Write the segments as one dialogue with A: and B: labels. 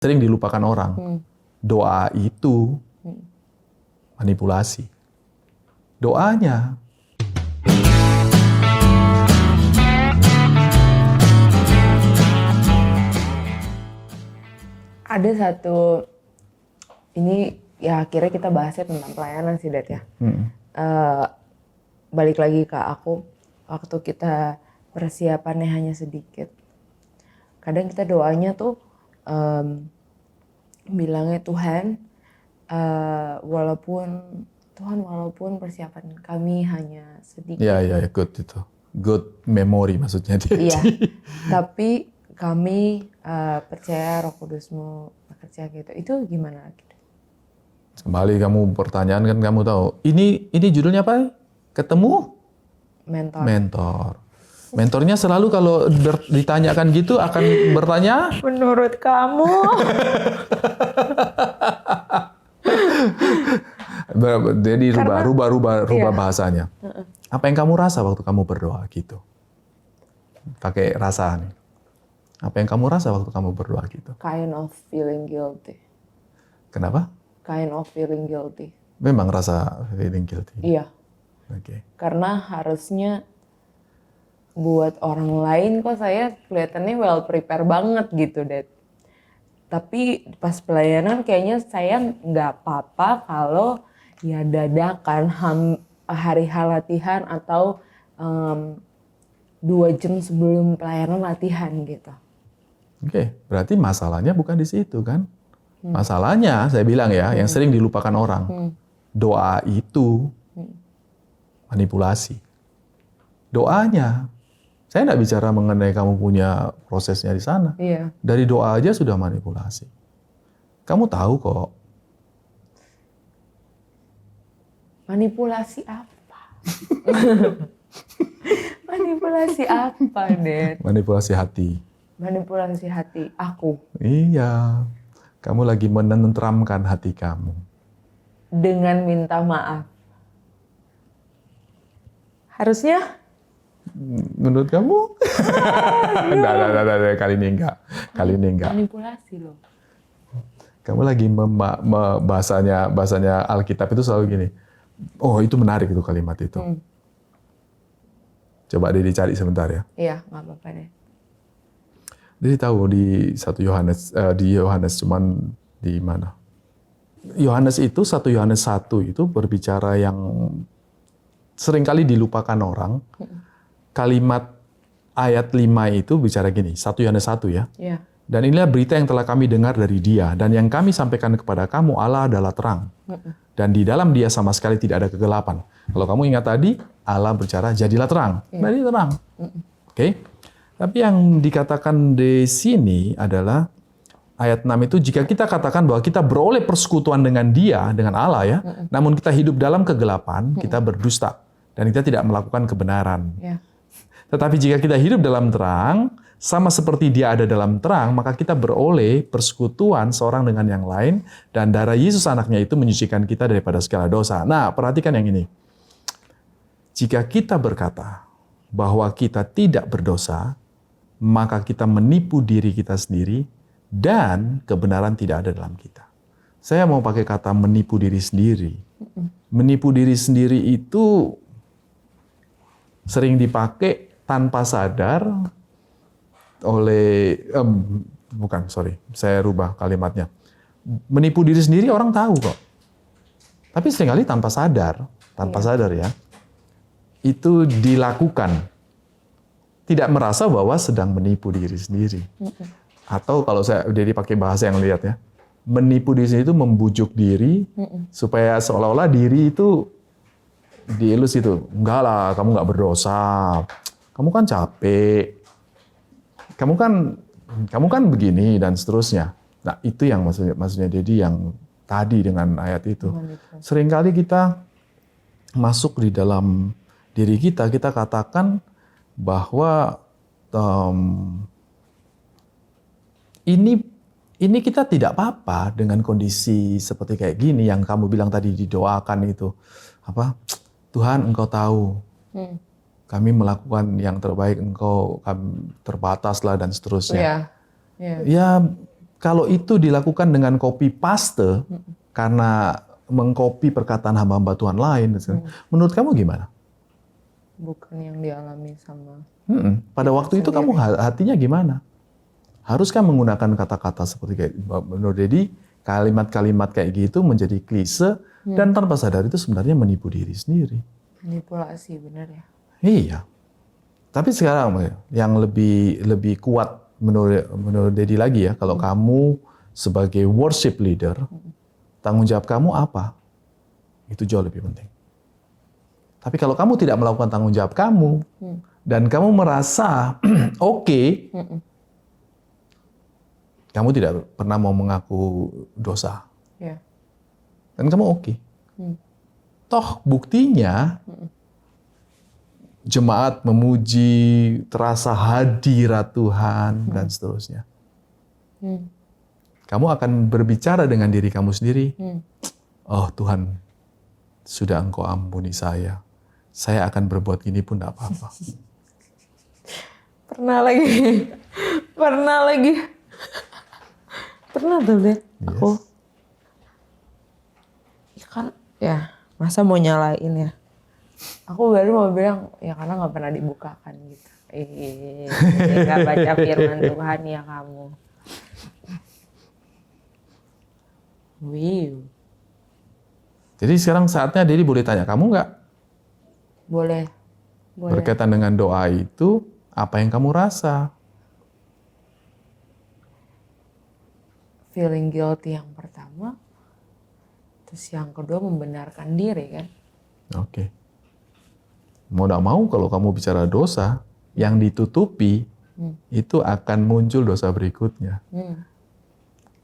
A: sering dilupakan orang. Doa itu manipulasi. Doanya.
B: Ada satu, ini ya akhirnya kita bahasnya tentang pelayanan sih, Det ya. Balik lagi ke aku, waktu kita persiapannya hanya sedikit. Kadang kita doanya tuh bilangnya Tuhan, walaupun persiapan kami hanya sedikit.
A: Ya, good itu. Good memory maksudnya dia.
B: Iya, tapi kami percaya Roh Kudus-Mu bekerja gitu. Itu gimana?
A: Kembali kamu pertanyaan kan kamu tahu. Ini judulnya apa? Ketemu mentor. Mentornya selalu kalau ditanyakan gitu akan bertanya,
B: menurut kamu?
A: Jadi rubah
B: iya.
A: bahasanya. Apa yang kamu rasa waktu kamu berdoa gitu? Pakai rasa nih. Apa yang kamu rasa waktu kamu berdoa gitu?
B: Kind of feeling guilty.
A: Kenapa?
B: Kind of feeling guilty.
A: Memang rasa feeling guilty.
B: Iya.
A: Oke.
B: Karena harusnya buat orang lain kok saya kelihatannya well prepare banget gitu, Det. Tapi pas pelayanan kayaknya saya nggak apa-apa kalau ya dadakan hari latihan atau 2 jam sebelum pelayanan latihan gitu.
A: Oke, berarti masalahnya bukan di situ kan? Masalahnya saya bilang ya, yang sering dilupakan orang. Doa itu manipulasi. Doanya. Saya nggak bicara mengenai kamu punya prosesnya di sana.
B: Iya.
A: Dari doa aja sudah manipulasi. Kamu tahu kok.
B: Manipulasi apa? Manipulasi apa, Det?
A: Manipulasi hati.
B: Manipulasi hati aku.
A: Iya. Kamu lagi menenteramkan hati kamu.
B: Dengan minta maaf. Harusnya?
A: Menurut kamu? Enggak, kali ini enggak. Kali ini enggak.
B: Manipulasi loh.
A: Kamu lagi bahasanya Alkitab itu selalu gini. Oh, itu menarik itu kalimat itu. Coba deh dicari sebentar ya.
B: Iya, nggak apa-apa deh.
A: Jadi tahu di 1 Yohanes, di Yohanes cuman di mana? Yohanes itu 1 Yohanes 1 itu berbicara yang seringkali dilupakan orang. Kalimat ayat 5 itu bicara gini, 1 Yohanes 1 ya.
B: Iya.
A: Dan inilah berita yang telah kami dengar dari Dia, dan yang kami sampaikan kepada kamu, Allah adalah terang. Dan di dalam Dia sama sekali tidak ada kegelapan. Kalau kamu ingat tadi, Allah berbicara, jadilah terang. Jadi terang. Oke. Tapi yang dikatakan di sini adalah, ayat 6 itu, jika kita katakan bahwa kita beroleh persekutuan dengan Dia, dengan Allah ya, namun kita hidup dalam kegelapan, kita berdusta. Dan kita tidak melakukan kebenaran.
B: Iya.
A: Tetapi jika kita hidup dalam terang, sama seperti Dia ada dalam terang, maka kita beroleh persekutuan seorang dengan yang lain, dan darah Yesus anaknya itu menyucikan kita daripada segala dosa. Nah, perhatikan yang ini. Jika kita berkata bahwa kita tidak berdosa, maka kita menipu diri kita sendiri, dan kebenaran tidak ada dalam kita. Saya mau pakai kata menipu diri sendiri. Menipu diri sendiri itu sering dipakai tanpa sadar oleh, saya rubah kalimatnya. Menipu diri sendiri orang tahu kok. Tapi seringkali tanpa sadar ya, itu dilakukan. Tidak merasa bahwa sedang menipu diri sendiri. Atau kalau saya jadi pakai bahasa yang lihat ya, menipu diri sendiri itu membujuk diri, supaya seolah-olah diri itu dielus itu. Enggak lah, kamu nggak berdosa. Kamu kan capek, kamu kan begini dan seterusnya. Nah itu yang maksudnya Dedi yang tadi dengan ayat itu. Seringkali kita masuk di dalam diri kita katakan bahwa ini kita tidak apa-apa dengan kondisi seperti kayak gini yang kamu bilang tadi didoakan itu. Apa? Tuhan, Engkau tahu. Kami melakukan yang terbaik, Engkau kami terbatas lah dan seterusnya.
B: Iya.
A: Ya kalau itu dilakukan dengan copy paste karena mengcopy perkataan hamba-hamba Tuhan lain, menurut kamu gimana?
B: Bukan yang dialami sama
A: Pada waktu itu kamu hatinya gimana? Haruskah menggunakan kata-kata seperti kayak menurut Dedi, kalimat-kalimat kayak gitu menjadi klise dan tanpa sadar itu sebenarnya menipu diri sendiri.
B: manipulasi, benar ya?
A: Iya. Tapi sekarang yang lebih kuat menurut Dedi lagi ya, kalau kamu sebagai worship leader, tanggung jawab kamu apa? Itu jauh lebih penting. Tapi kalau kamu tidak melakukan tanggung jawab kamu dan kamu merasa oke, kamu tidak pernah mau mengaku dosa.
B: Ya.
A: Dan kamu oke. Toh buktinya jemaat memuji, terasa hadirat Tuhan dan seterusnya. Kamu akan berbicara dengan diri kamu sendiri. Oh Tuhan, sudah Engkau ampuni saya. Saya akan berbuat gini pun tidak apa-apa.
B: Pernah lagi. Pernah tuh deh. Aku ya masa mau nyalain ya. Aku baru mau bilang ya karena nggak pernah dibukakan gitu. Nggak baca firman Tuhan ya kamu. Wow.
A: Jadi sekarang saatnya Dedi boleh tanya kamu nggak?
B: Boleh.
A: Berkaitan dengan doa itu, apa yang kamu rasa?
B: Feeling guilty yang pertama, terus yang kedua membenarkan diri kan.
A: Oke. Mau tidak mau kalau kamu bicara dosa, yang ditutupi itu akan muncul dosa berikutnya.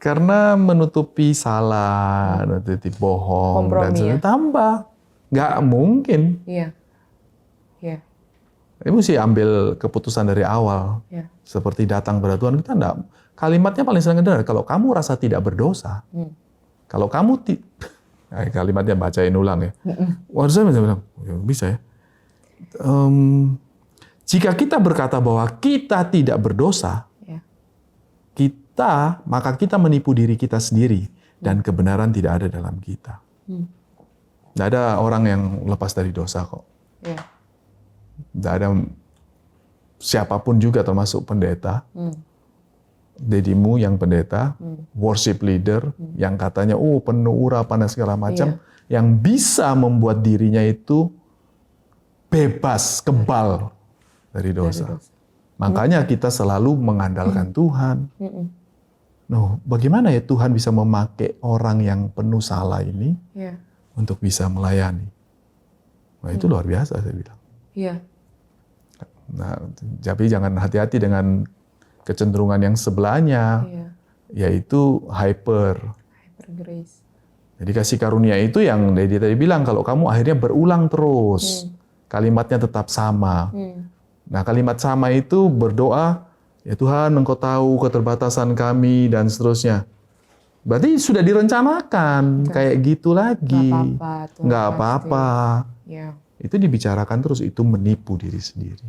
A: Karena menutupi salah, menutupi bohong,
B: kompromi
A: dan sebagainya,
B: ya?
A: tambah. Nggak mungkin.
B: Iya. Iya.
A: Ini mesti ambil keputusan dari awal.
B: Iya.
A: Seperti datang pada Tuhan, kita enggak. Kalimatnya paling sering dengar, kalau kamu rasa tidak berdosa, kalau kamu kalimatnya bacain ulang ya. Wah, saya bilang, bisa ya. Jika kita berkata bahwa kita tidak berdosa, maka kita menipu diri kita sendiri dan kebenaran tidak ada dalam kita. Tidak ada orang yang lepas dari dosa kok. Tidak ada siapapun juga termasuk pendeta. Dedimu yang pendeta, worship leader, yang katanya penuh urapan dan segala macam, yang bisa membuat dirinya itu bebas, kebal dari dosa. Makanya kita selalu mengandalkan Tuhan. Bagaimana ya Tuhan bisa memakai orang yang penuh salah ini untuk bisa melayani? Nah, itu luar biasa saya bilang. Nah, tapi jangan hati-hati dengan kecenderungan yang sebelahnya, yaitu hyper
B: grace.
A: Jadi kasih karunia itu yang Dedi tadi bilang, kalau kamu akhirnya berulang terus, kalimatnya tetap sama. Nah, kalimat sama itu berdoa, ya Tuhan Engkau tahu keterbatasan kami dan seterusnya. Berarti sudah direncanakan kayak gitu lagi. Nggak apa-apa. Itu dibicarakan terus, itu menipu diri sendiri.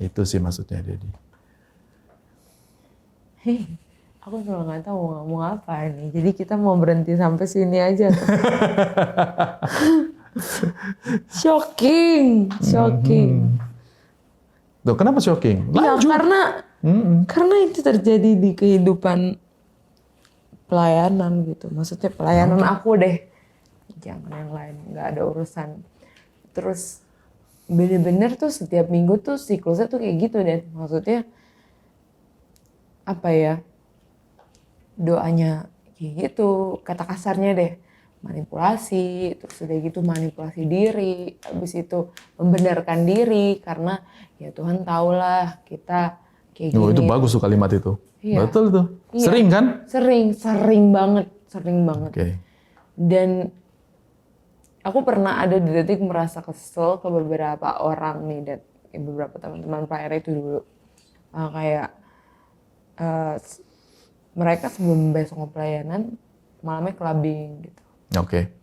A: Itu sih maksudnya Dedi.
B: Aku juga nggak tahu mau ngomong apa nih. Jadi kita mau berhenti sampai sini aja. Shocking.
A: Loh, kenapa shocking?
B: Lanjut. Ya, karena itu terjadi di kehidupan pelayanan gitu. Maksudnya pelayanan aku deh. Jangan yang lain, nggak ada urusan. Terus bener-bener tuh setiap minggu tuh siklusnya tuh kayak gitu deh. Maksudnya apa ya, doanya kayak gitu, kata kasarnya deh, manipulasi, terus udah gitu manipulasi diri, habis itu membenarkan diri, karena ya Tuhan tahulah kita kayak gini.
A: Itu bagus tuh kalimat itu. Betul tuh. Sering kan?
B: Sering banget.
A: Okay.
B: Dan aku pernah ada di detik merasa kesel ke beberapa orang nih, dan beberapa teman-teman player itu dulu. Kayak mereka sebelum besok pelayanan malamnya clubbing gitu.
A: Oke.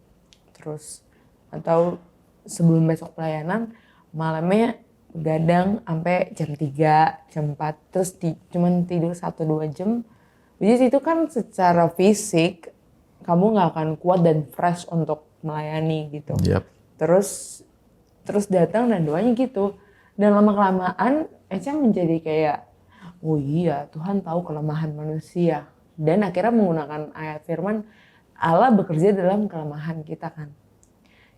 B: Terus atau sebelum besok pelayanan malamnya gadang sampai jam 3, jam 4, terus cuman tidur 1-2 jam, Which is itu kan secara fisik kamu nggak akan kuat dan fresh untuk melayani gitu.
A: Yap.
B: Terus datang dan doanya gitu. Dan lama-kelamaan Echa menjadi kayak, oh iya Tuhan tahu kelemahan manusia. Dan akhirnya menggunakan ayat firman, Allah bekerja dalam kelemahan kita kan.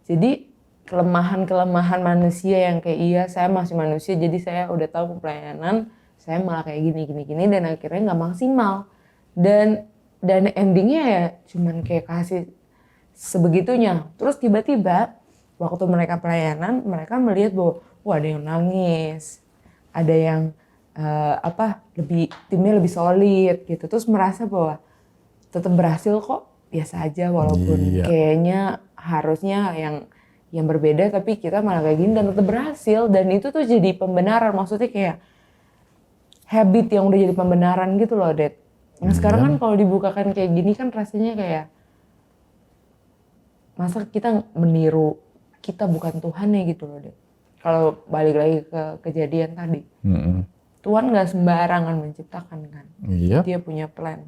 B: Jadi kelemahan-kelemahan manusia yang kayak iya saya masih manusia jadi saya udah tahu pelayanan, saya malah kayak gini dan akhirnya nggak maksimal. Dan endingnya ya cuman kayak kasih sebegitunya. Terus tiba-tiba waktu mereka pelayanan, mereka melihat bahwa wah ada yang nangis, ada yang timnya lebih solid gitu. Terus merasa bahwa tetap berhasil kok, biasa aja walaupun kayaknya harusnya yang berbeda tapi kita malah kayak gini dan tetap berhasil. Dan itu tuh jadi pembenaran, maksudnya kayak habit yang udah jadi pembenaran gitu loh, Det. Nah sekarang kan kalau dibukakan kayak gini kan rasanya kayak masa kita meniru, kita bukan Tuhan ya gitu loh, Det. Kalau balik lagi ke kejadian tadi, Tuhan nggak sembarangan menciptakan kan, Dia punya plan.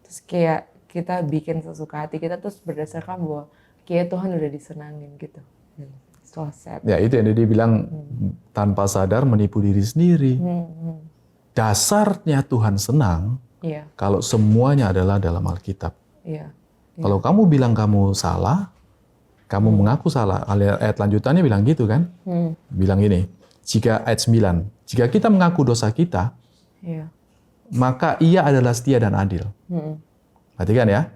B: Terus kayak kita bikin sesuka hati kita terus berdasarkan bahwa kayak Tuhan udah disenangin gitu. So sad.
A: Ya itu yang dia bilang tanpa sadar menipu diri sendiri. Dasarnya Tuhan senang kalau semuanya adalah dalam Alkitab. Kalau kamu bilang kamu salah, kamu mengaku salah. Ayat lanjutannya bilang gitu kan? Bilang gini, jika ayat 9, jika kita mengaku dosa kita, maka Ia adalah setia dan adil. Perhatikan ya,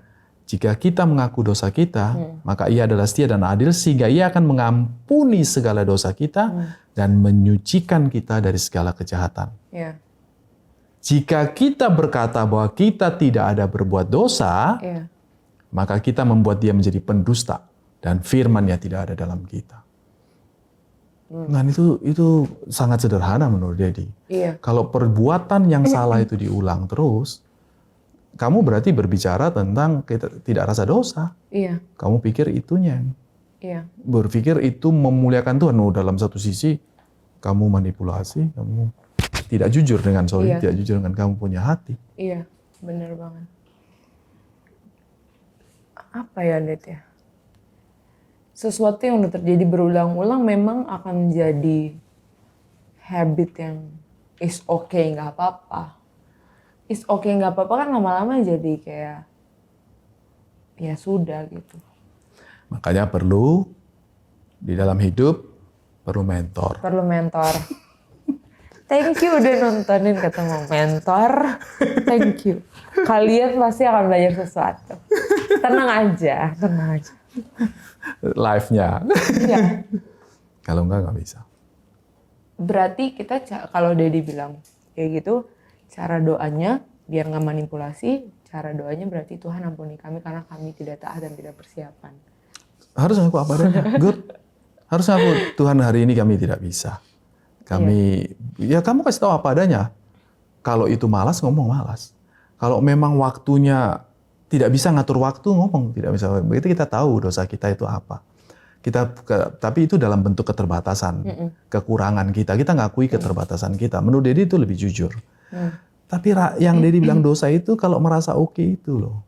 A: jika kita mengaku dosa kita, maka Ia adalah setia dan adil sehingga Ia akan mengampuni segala dosa kita dan menyucikan kita dari segala kejahatan. Jika kita berkata bahwa kita tidak ada berbuat dosa, maka kita membuat Dia menjadi pendusta dan firman-Nya tidak ada dalam kita. Nah itu sangat sederhana menurut Dedi. Kalau perbuatan yang salah itu diulang terus, kamu berarti berbicara tentang kita tidak rasa dosa. Kamu pikir itunya. Berpikir itu memuliakan Tuhan. Dalam satu sisi kamu manipulasi, kamu tidak jujur dengan tidak jujur dengan kamu punya hati.
B: Iya, benar banget. Apa ya, Det ya? Sesuatu yang udah terjadi berulang-ulang memang akan jadi habit yang is okay, nggak apa-apa. Is okay, nggak apa-apa kan lama-lama jadi kayak ya sudah gitu.
A: Makanya perlu di dalam hidup perlu mentor.
B: Perlu mentor. Thank you udah nontonin ketemu mentor. Thank you. Kalian pasti akan belajar sesuatu. Tenang aja.
A: Live-nya.
B: Iya.
A: Kalau nggak bisa.
B: Berarti kita kalau Dedi bilang kayak gitu, cara doanya biar nggak manipulasi, cara doanya berarti Tuhan ampuni kami karena kami tidak taat dan tidak persiapan.
A: Harus ngaku apa adanya. Good. Harus ngaku Tuhan hari ini kami tidak bisa. Ya kamu kasih tahu apa adanya. Kalau itu malas, ngomong malas. Kalau memang waktunya tidak bisa ngatur waktu, ngomong tidak bisa. Begitu kita tahu dosa kita itu apa. Tapi itu dalam bentuk keterbatasan, kekurangan kita. Kita ngakui keterbatasan kita. Menurut Dedi itu lebih jujur. Tapi yang Dedi bilang dosa itu kalau merasa oke itu loh.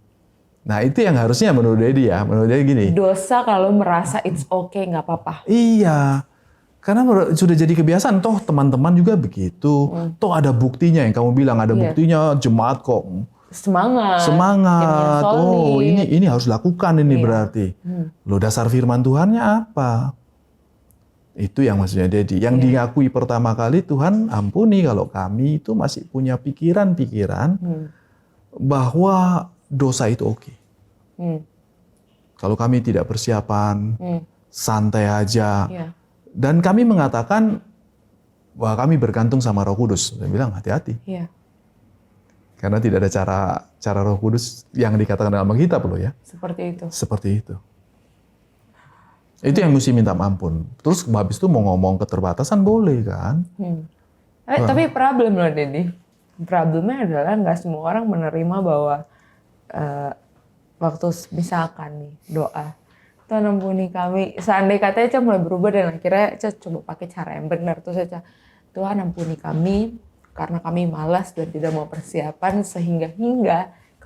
A: Nah itu yang harusnya menurut Dedi ya. Menurut Dedi gini.
B: Dosa kalau merasa it's okay, nggak apa-apa.
A: Iya. Karena sudah jadi kebiasaan, toh teman-teman juga begitu. Toh ada buktinya yang kamu bilang, ada buktinya jemaat kok. Semangat. Oh ini harus lakukan ini berarti. Loh dasar firman Tuhannya apa? Itu yang maksudnya Dedi. Yang diakui pertama kali Tuhan ampuni kalau kami itu masih punya pikiran-pikiran bahwa dosa itu oke. Kalau kami tidak persiapan, santai aja. Dan kami mengatakan bahwa kami bergantung sama Roh Kudus. Saya bilang hati-hati. Karena tidak ada cara Roh Kudus yang dikatakan dalam Alkitab loh ya. Seperti itu. Itu yang mesti minta ampun. Terus habis itu mau ngomong keterbatasan boleh kan?
B: Tapi problem loh Dedi. Problemnya adalah nggak semua orang menerima bahwa waktu misalkan nih doa. Tuhan ampuni kami. Seandainya katanya Ca mulai berubah dan akhirnya Ca coba pakai cara yang benar. Terus Ca, Tuhan ampuni kami karena kami malas dan tidak mau persiapan sehingga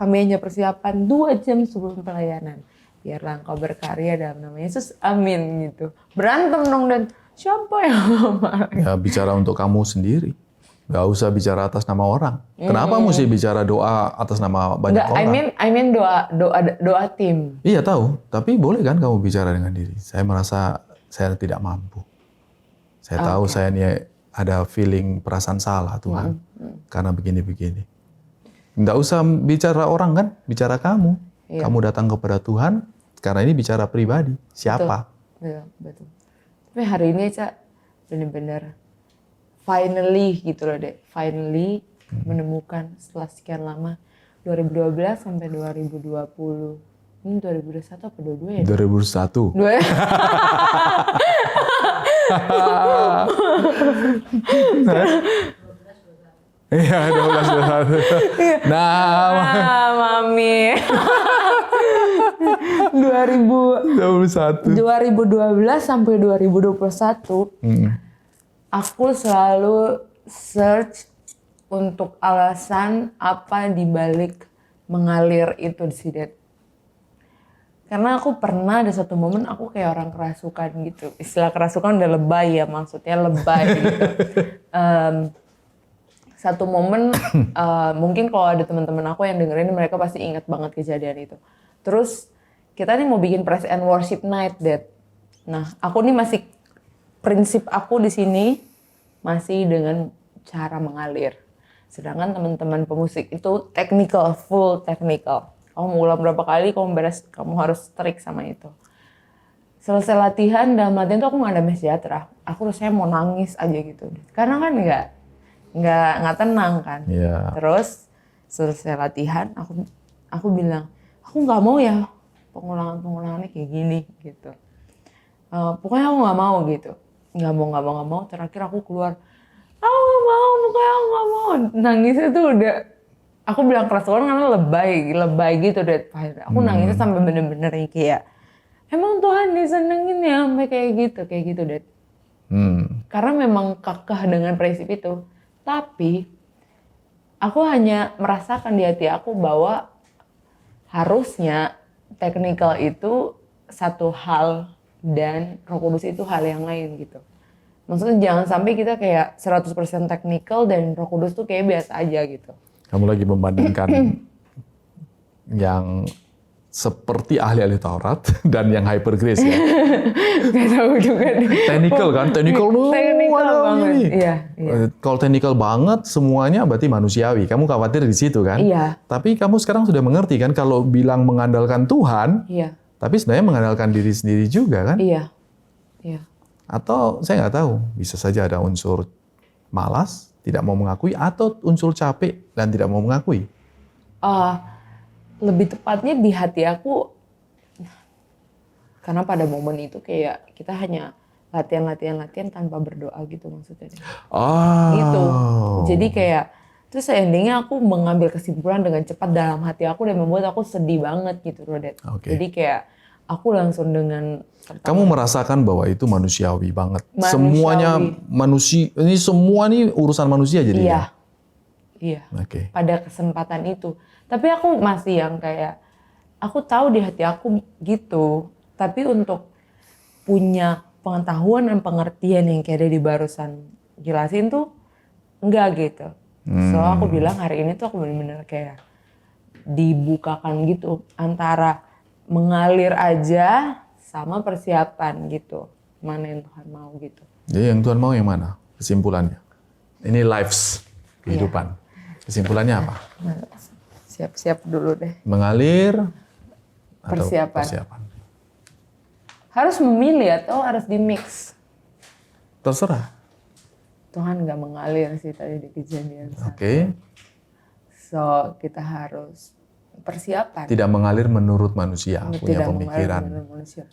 B: kami hanya persiapan 2 jam sebelum pelayanan. Biarlah engkau berkarya dalam nama Yesus, amin gitu. Berantem dong dan siapa yang marah?
A: Ya bicara untuk kamu sendiri. Gak usah bicara atas nama orang. Kenapa mesti bicara doa atas nama banyak
B: Enggak,
A: orang?
B: I mean doa tim.
A: Iya tahu, tapi boleh kan kamu bicara dengan diri. Saya merasa saya tidak mampu. Saya tahu saya ini ada feeling perasaan salah Tuhan. Karena begini-begini. Nggak usah bicara orang kan, bicara kamu.
B: Iya.
A: Kamu datang kepada Tuhan, karena ini bicara pribadi. Siapa?
B: Betul. Tapi hari ini Cak, bener-bener finally gitu loh Dek. Finally menemukan setelah sekian lama. 2012 sampai 2020. Ini 2021 apa 22 ya?
A: 2001.
B: Dua.
A: Iya, 12 21. Nah,
B: Mami. 2012 sampai 2021. Aku selalu search untuk alasan apa dibalik mengalir itu sih, Det. Karena aku pernah ada satu momen aku kayak orang kerasukan gitu. Istilah kerasukan udah lebay ya, maksudnya lebay gitu. Satu momen mungkin kalau ada teman-teman aku yang dengerin mereka pasti ingat banget kejadian itu. Terus kita nih mau bikin praise and worship night, Det. Nah, aku nih masih prinsip aku di sini masih dengan cara mengalir. Sedangkan teman-teman pemusik itu technical, full technical. Kamu mau ulang berapa kali, kamu harus strict sama itu. Selesai latihan, dalam latihan tuh aku nggak damai sejahtera. Aku rasanya mau nangis aja gitu. Karena kan nggak tenang kan.
A: Yeah.
B: Terus selesai latihan, aku bilang, aku nggak mau ya pengulangannya kayak gini gitu. Pokoknya aku nggak mau gitu. Nggak mau. Terakhir aku keluar, aku nggak mau, pokoknya aku nggak mau. Nangisnya tuh udah, aku bilang keras banget karena lebay gitu deh. Aku nangisnya sampai bener-bener kayak, emang Tuhan disenengin ya sampai kayak gitu deh. Karena memang kekeh dengan prinsip itu. Tapi aku hanya merasakan di hati aku bahwa harusnya technical itu satu hal dan Roh Kudus itu hal yang lain gitu. Maksudnya jangan sampai kita kayak 100% technical dan Roh Kudus tuh kayak biasa aja gitu.
A: Kamu lagi membandingkan yang seperti ahli-ahli Taurat dan yang hyper grace ya.
B: Gak tahu juga deh.
A: Technical kan, technical
B: banget. Iya.
A: Kalau technical banget semuanya berarti manusiawi. Kamu khawatir di situ kan?
B: Iya.
A: Tapi kamu sekarang sudah mengerti kan kalau bilang mengandalkan Tuhan,
B: Iya.
A: tapi sebenarnya mengandalkan diri sendiri juga kan?
B: Iya.
A: Atau saya nggak tahu, bisa saja ada unsur malas, tidak mau mengakui, atau unsur capek dan tidak mau mengakui.
B: Lebih tepatnya di hati aku, karena pada momen itu kayak kita hanya latihan tanpa berdoa gitu maksudnya. Gitu. Jadi kayak terus endingnya aku mengambil kesimpulan dengan cepat dalam hati aku dan membuat aku sedih banget gitu, Rodet.
A: Okay.
B: Jadi kayak aku langsung dengan
A: kamu merasakan bahwa itu manusiawi banget.
B: Manusiawi.
A: Semuanya semua nih urusan manusia jadinya.
B: Iya.
A: Okay.
B: Pada kesempatan itu. Tapi aku masih yang kayak, aku tahu di hati aku gitu. Tapi untuk punya pengetahuan dan pengertian yang kayak Dedi barusan jelasin tuh, enggak gitu. So aku bilang hari ini tuh aku bener-bener kayak dibukakan gitu. Antara mengalir aja sama persiapan gitu. Mana yang Tuhan mau gitu.
A: Jadi yang Tuhan mau yang mana? Kesimpulannya. Ini lives, kehidupan. Kesimpulannya apa?
B: Siap-siap dulu deh.
A: Mengalir atau
B: persiapan. Harus memilih atau harus di-mix?
A: Terserah.
B: Tuhan nggak mengalir sih tadi di kejadian.
A: Oke.
B: So kita harus persiapan.
A: Tidak mengalir menurut manusia, punya pemikiran.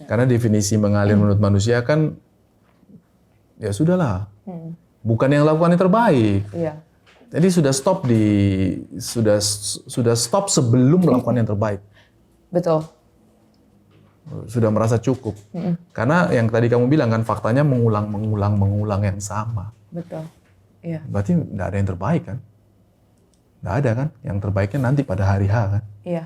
A: Karena definisi mengalir menurut manusia kan, ya sudahlah. Bukan yang lakukan yang terbaik.
B: Iya.
A: Jadi sudah stop sebelum melakukan yang terbaik.
B: Betul.
A: Sudah merasa cukup. Karena yang tadi kamu bilang kan faktanya mengulang yang sama.
B: Betul. Iya.
A: Berarti tidak ada yang terbaik kan? Nggak ada kan? Yang terbaiknya nanti pada hari H kan?
B: Iya.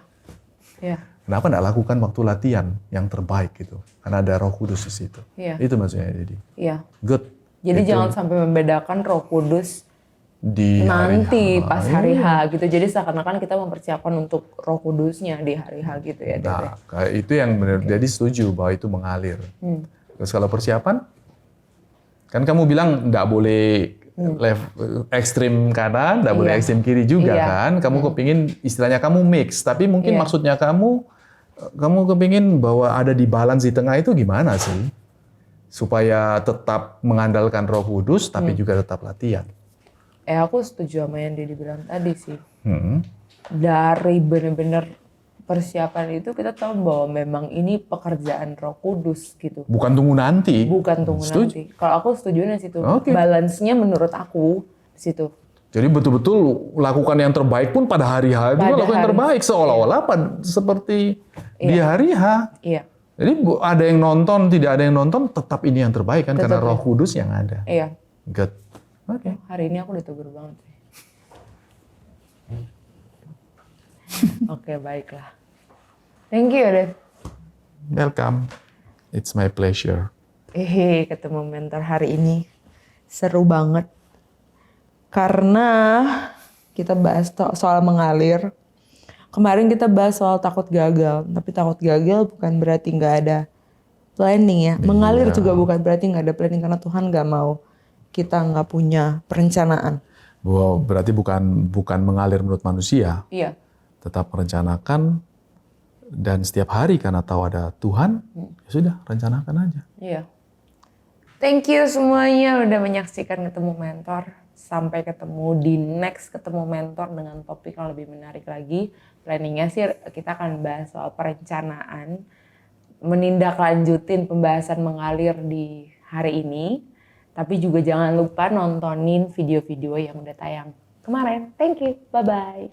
B: Iya.
A: Kenapa nggak lakukan waktu latihan yang terbaik gitu? Karena ada Roh Kudus di situ.
B: Iya.
A: Itu maksudnya jadi.
B: Iya.
A: Good.
B: Jadi
A: Itu
B: jangan sampai membedakan Roh Kudus
A: di
B: nanti
A: hari H.
B: pas hari H gitu. Jadi seakan-akan kita mempersiapkan untuk Roh Kudusnya di hari H gitu ya. Dede.
A: Nah, kayak itu yang benar. Jadi setuju bahwa itu mengalir. Terus kalau persiapan, kan kamu bilang nggak boleh ekstrim kanan, nggak boleh ekstrim kiri juga
B: Iya.
A: kan. Kamu kepingin istilahnya kamu mix, tapi mungkin
B: Iya.
A: maksudnya kamu kepingin bahwa ada di balance di tengah itu gimana sih? Supaya tetap mengandalkan Roh Kudus, tapi juga tetap latihan.
B: Aku setuju sama yang Didi bilang tadi sih.
A: Hmm.
B: Dari benar-benar persiapan itu kita tahu bahwa memang ini pekerjaan Roh Kudus gitu.
A: Bukan tunggu nanti.
B: Bukan tunggu
A: Setuju.
B: nanti. Kalau aku setuju di situ.
A: Oke.
B: Balance-nya menurut aku di situ.
A: Jadi betul-betul lakukan yang terbaik pun pada hari H juga
B: Pada
A: lakukan yang
B: hari.
A: terbaik seolah-olah seperti di hari H.
B: Iya.
A: Jadi ada yang nonton, tidak ada yang nonton, tetap ini yang terbaik kan karena
B: Tetap
A: Roh Kudus yang ada.
B: Iya.
A: Good. Oke.
B: Hari ini aku ditegur banget sih. Oke, baiklah. Thank you, Dad.
A: Welcome. It's my pleasure.
B: Ketemu mentor hari ini. Seru banget. Karena kita bahas soal mengalir. Kemarin kita bahas soal takut gagal. Tapi takut gagal bukan berarti nggak ada planning ya. Mengalir juga bukan berarti nggak ada planning. Karena Tuhan nggak mau kita nggak punya perencanaan.
A: Wow, berarti bukan mengalir menurut manusia.
B: Iya.
A: Tetap merencanakan dan setiap hari karena tahu ada Tuhan, ya sudah rencanakan aja.
B: Iya. Thank you semuanya udah menyaksikan Ketemu Mentor. Sampai ketemu di next Ketemu Mentor dengan topik yang lebih menarik lagi. Planningnya sih kita akan bahas soal perencanaan. Menindaklanjutin pembahasan mengalir di hari ini. Tapi juga jangan lupa nontonin video-video yang udah tayang kemarin. Thank you. Bye-bye.